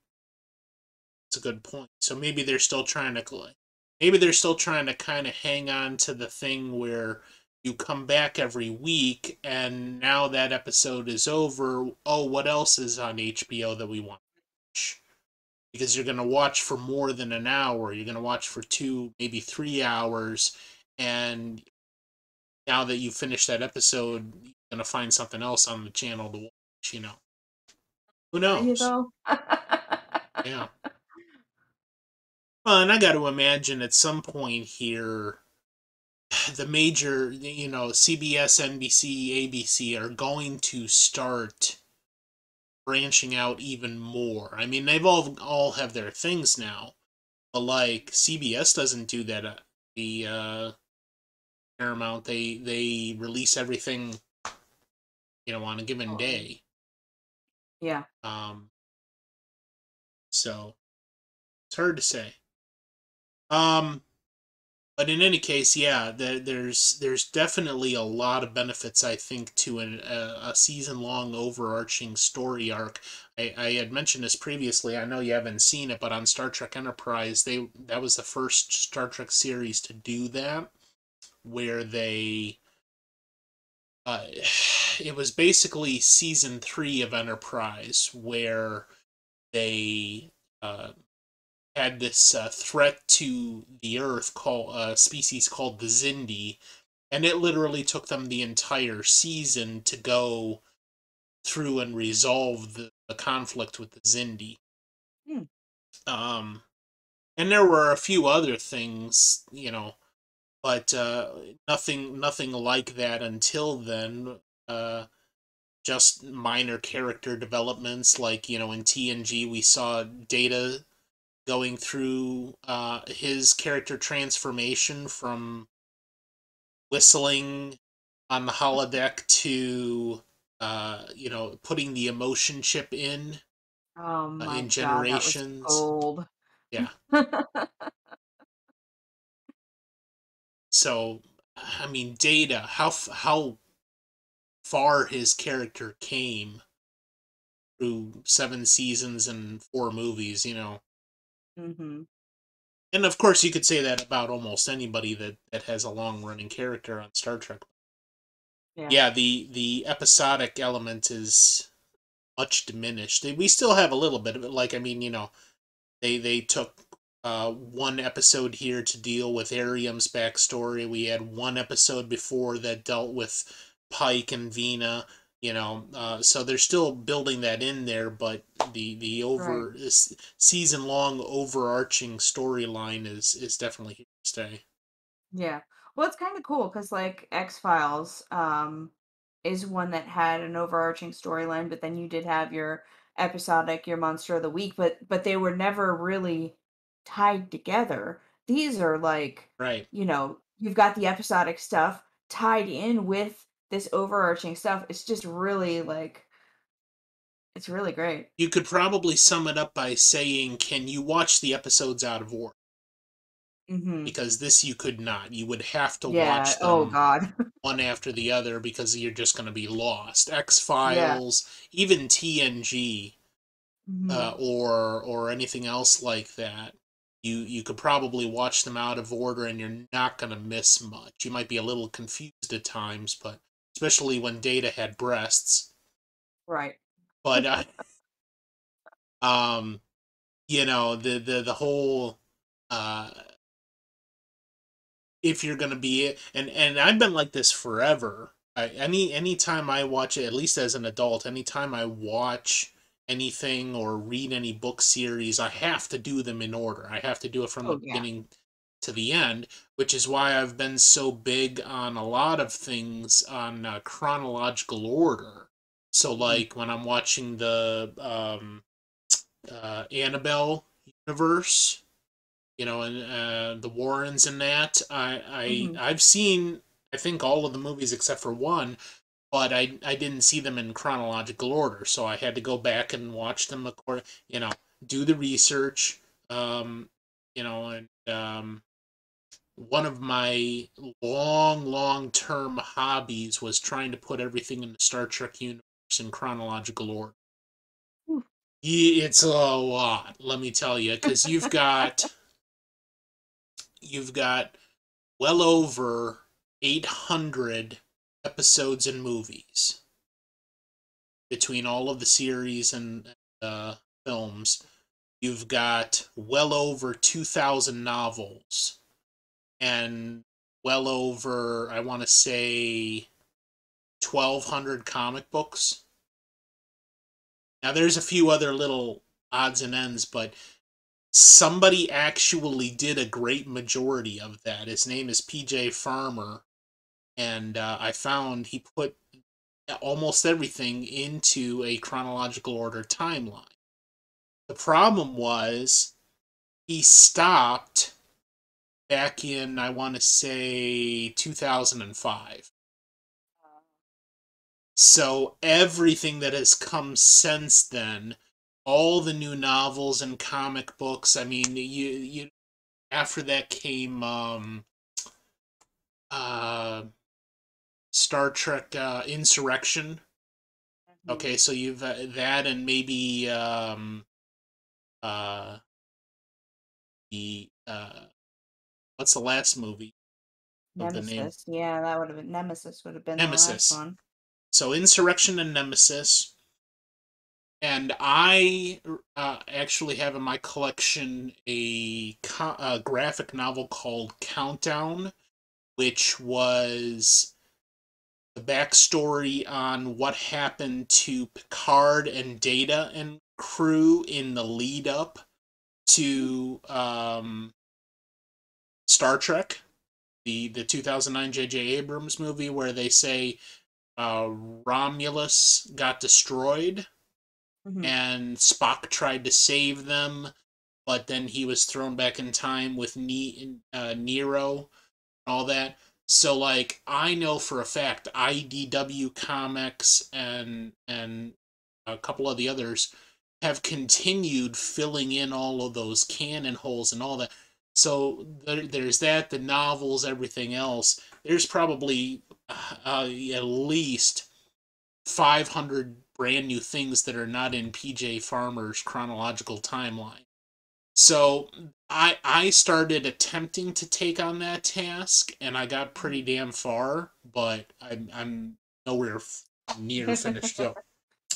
good point. So maybe they're still trying to maybe they're still trying to kind of hang on to the thing where you come back every week and now that episode is over, oh, what else is on HBO that we want to watch? Because you're going to watch for more than an hour. You're going to watch for 2, maybe 3 hours, and now that you finish that episode, you're going to find something else on the channel to watch, you know. Who There you knows? go. Yeah. Well, and I got to imagine at some point here, the major, you know, CBS, NBC, ABC are going to start branching out even more. I mean, they've all have their things now, but like CBS doesn't do that. The Paramount, they release everything, you know, on a given Oh, day. yeah. Um, so it's hard to say. Um, but in any case, yeah, there's definitely a lot of benefits, I think, to a season long overarching story arc. I had mentioned this previously. I know you haven't seen it, but on Star Trek Enterprise, that was the first Star Trek series to do that, where they it was basically season 3 of Enterprise, where they uh, had this threat to the Earth called a species called the Xindi, and it literally took them the entire season to go through and resolve the conflict with the Xindi. Hmm. Um, and there were a few other things, you know, but nothing like that until then. Just minor character developments, like you know, in TNG we saw Data going through his character transformation from whistling on the holodeck to you know, putting the emotion chip Oh in my god, that was Generations. gold. Yeah. So I mean, Data, how far his character came through 7 seasons and 4 movies, you know. Mhm. And of course you could say that about almost anybody that has a long running character on Star Trek. Yeah. Yeah, the episodic element is much diminished. We still have a little bit of it. Like I mean, you know, they took one episode here to deal with Arium's backstory. We had one episode before that dealt with Pike and Vina. You know, so they're still building that in there, but the Right. over season long overarching storyline is definitely here to stay. Yeah. Well, it's kind of cool because like X-Files is one that had an overarching storyline, but then you did have your episodic, your monster of the week, but they were never really tied together. These are like, Right. you've got the episodic stuff tied in with this overarching stuff. It's just really like it's really great. You could probably sum it up by saying, can you watch the episodes out of order? Mhm. Because this you could not. You would have to Yeah. watch Oh them god. one after the other because you're just going to be lost. X Yeah. Files, even TNG, Mhm. or anything else like that. You could probably watch them out of order and you're not going to miss much. You might be a little confused at times, but especially when Data had breasts. Right. But um, you know, the whole uh if you're gonna be, and I've been like this forever. Anytime I watch it, at least as an adult, anytime I watch anything or read any book series, I have to do them in order. I have to do it from the Oh yeah. beginning to the end, which is why I've been so big on a lot of things on chronological order. So, Mhm. like when I'm watching the Annabelle universe, you know, and the Warrens and that. Mhm. I've seen, I think, all of the movies except for one, but I didn't see them in chronological order, so I had to go back and watch them according, you know, do the research, You know, and one of my long term hobbies was trying to put everything in the Star Trek universe in chronological order. Ooh. It's a lot, let me tell you, because you've got well over 800 episodes and movies between all of the series and films. You've got well over 2,000 novels and well over, I want to say, 1,200 comic books. Now, there's a few other little odds and ends, but somebody actually did a great majority of that. His name is PJ Farmer, and I found he put almost everything into a chronological order timeline. The problem was he stopped back in, I want to say, 2005. So everything that has come since then, all the new novels and comic books, I mean, you after that came uh Star Trek Insurrection. Okay, Mhm. so you've that and maybe uh the what's the last movie of the name? Nemesis. Yeah, that would have been Nemesis would have been the last Nemesis. one. So Insurrection and Nemesis. And I actually have in my collection a graphic novel called Countdown, which was the backstory on what happened to Picard and Data and crew in the lead up to Star Trek, the 2009 J.J. Abrams movie, where they say Romulus got destroyed Hmm. and Spock tried to save them, but then he was thrown back in time with Nero and all that. So like I know for a fact IDW Comics and a couple of the others have continued filling in all of those canon holes and all that. So there's that, the novels, everything else. There's probably at least 500 brand new things that are not in PJ Farmer's chronological timeline. So I started attempting to take on that task, and I got pretty damn far, but I'm nowhere near finished. So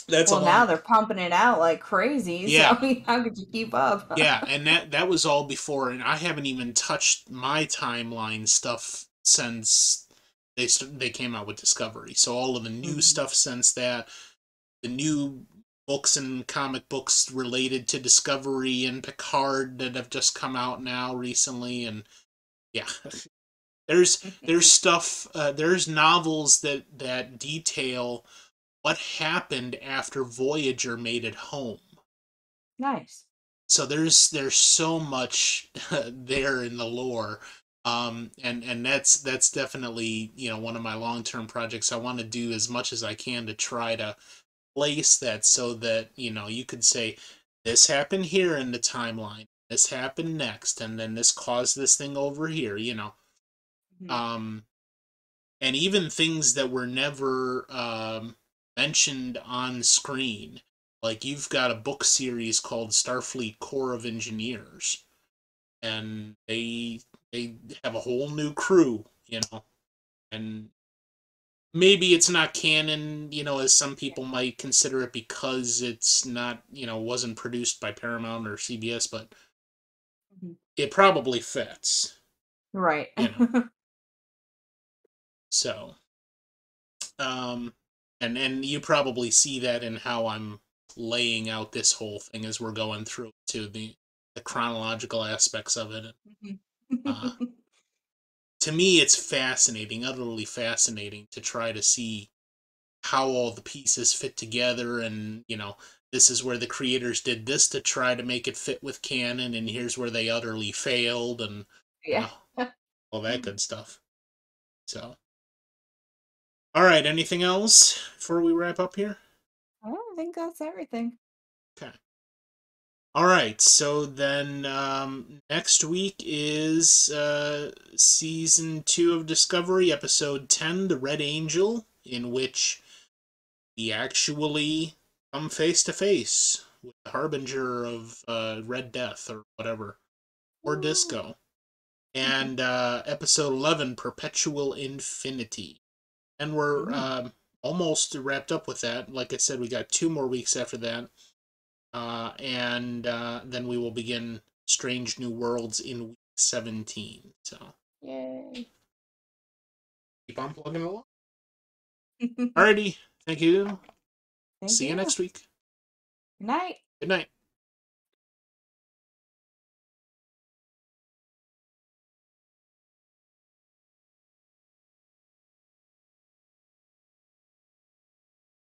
that's a Well, now long, they're pumping it out like crazy, so yeah, I mean, how could you keep up? yeah, and that was all before, and I haven't even touched my timeline stuff since they came out with Discovery. So all of the new Mhm. stuff since that, the new books and comic books related to Discovery and Picard that have just come out now recently, and yeah, there's stuff, there's novels that detail what happened after Voyager made it home. Nice. So there's so much there in the lore. And that's definitely, one of my long-term projects. I want to do as much as I can to try to place that so that you could say this happened here in the timeline, this happened next, and then this caused this thing over here. Mhm. um and even things that were never mentioned on screen, like you've got a book series called Starfleet Corps of Engineers, and they have a whole new crew. And maybe it's not canon, as some Yeah. people might consider it because it's not, wasn't produced by Paramount or CBS, but Mhm. it probably fits, Right. you know. So, um, and you probably see that in how I'm laying out this whole thing as we're going through to the chronological aspects of it. Mhm. Uh, to me, it's fascinating, utterly fascinating to try to see how all the pieces fit together, and this is where the creators did this to try to make it fit with canon, and here's where they utterly failed, and you Yeah. know all that good stuff. So, all right, anything else before we wrap up here? I don't think that's everything. Okay. All right, so then next week is season 2 of Discovery, episode 10, The Red Angel, in which we actually come face to face with the harbinger of Red Death or whatever, or Ooh. Disco. And episode 11, Perpetual Infinity. And we're Ooh. almost wrapped up with that. Like I said, we got 2 more weeks after that. And then we will begin Strange New Worlds in week 17. So Yay. keep on plugging along. Alrighty, thank you. Thank See you you. next week. Good night. Good night.